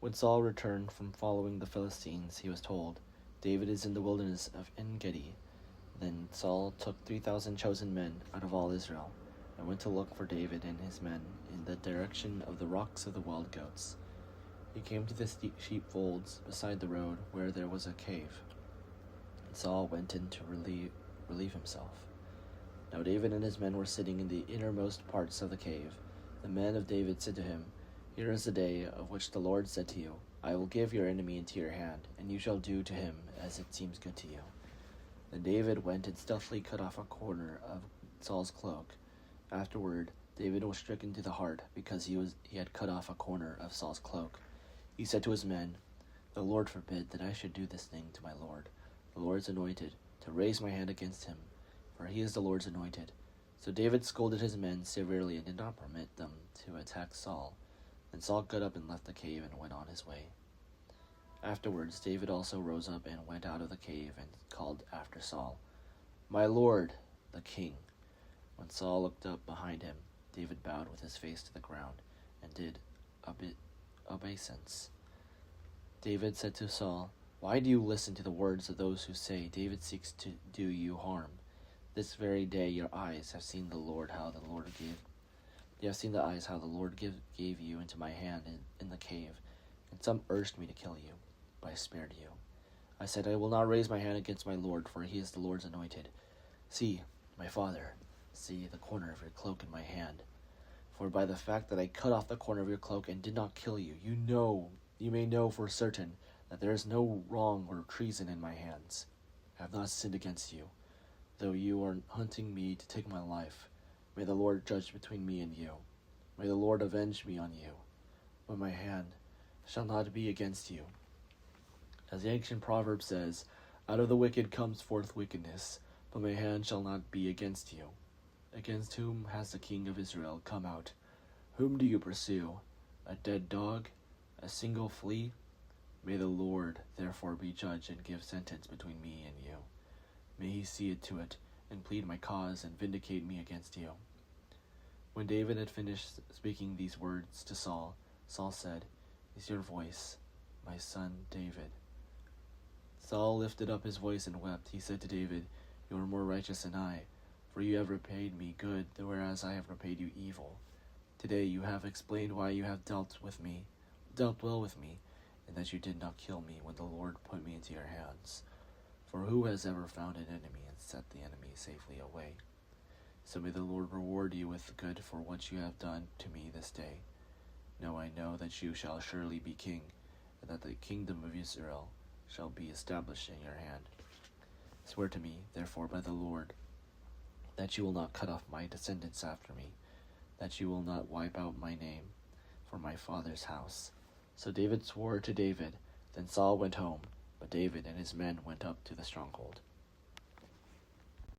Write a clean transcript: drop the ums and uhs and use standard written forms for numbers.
When Saul returned from following the Philistines, he was told, "David is in the wilderness of En-gedi." Then Saul took 3,000 chosen men out of all Israel, and went to look for David and his men in the direction of the rocks of the wild goats. He came to the sheepfolds beside the road where there was a cave, and Saul went in to relieve himself. Now David and his men were sitting in the innermost parts of the cave. The men of David said to him, "Here is the day of which the Lord said to you, I will give your enemy into your hand, and you shall do to him as it seems good to you." Then David went and stealthily cut off a corner of Saul's cloak. Afterward, David was stricken to the heart because he had cut off a corner of Saul's cloak. He said to his men, "The Lord forbid that I should do this thing to my Lord, the Lord's anointed, to raise my hand against him, for he is the Lord's anointed." So David scolded his men severely and did not permit them to attack Saul. Then Saul got up and left the cave and went on his way. Afterwards, David also rose up and went out of the cave and called after Saul, "My lord, the king." When Saul looked up behind him, David bowed with his face to the ground and did obeisance. David said to Saul, "Why do you listen to the words of those who say, 'David seeks to do you harm'? This very day your eyes have seen how the Lord gave you into my hand in the cave, and some urged me to kill you, but I spared you. I said, I will not raise my hand against my Lord, for he is the Lord's anointed. See, my father, see the corner of your cloak in my hand. For by the fact that I cut off the corner of your cloak and did not kill you, you may know for certain that there is no wrong or treason in my hands. I have not sinned against you, though you are hunting me to take my life. May the Lord judge between me and you. May the Lord avenge me on you, but my hand shall not be against you. As the ancient proverb says, out of the wicked comes forth wickedness, but my hand shall not be against you. Against whom has the king of Israel come out? Whom do you pursue? A dead dog? A single flea? May the Lord therefore be judge and give sentence between me and you. May he see it to it, and plead my cause, and vindicate me against you." When David had finished speaking these words to Saul, Saul said, "Is your voice, my son David?" Saul lifted up his voice and wept. He said to David, "You are more righteous than I, for you have repaid me good, whereas I have repaid you evil. Today you have explained why you have dealt well with me, and that you did not kill me when the Lord put me into your hands. For who has ever found an enemy and set the enemy safely away? So may the Lord reward you with good for what you have done to me this day. Now I know that you shall surely be king, and that the kingdom of Israel shall be established in your hand. Swear to me, therefore, by the Lord, that you will not cut off my descendants after me, that you will not wipe out my name from my father's house." So David swore to David. Then Saul went home, but David and his men went up to the stronghold.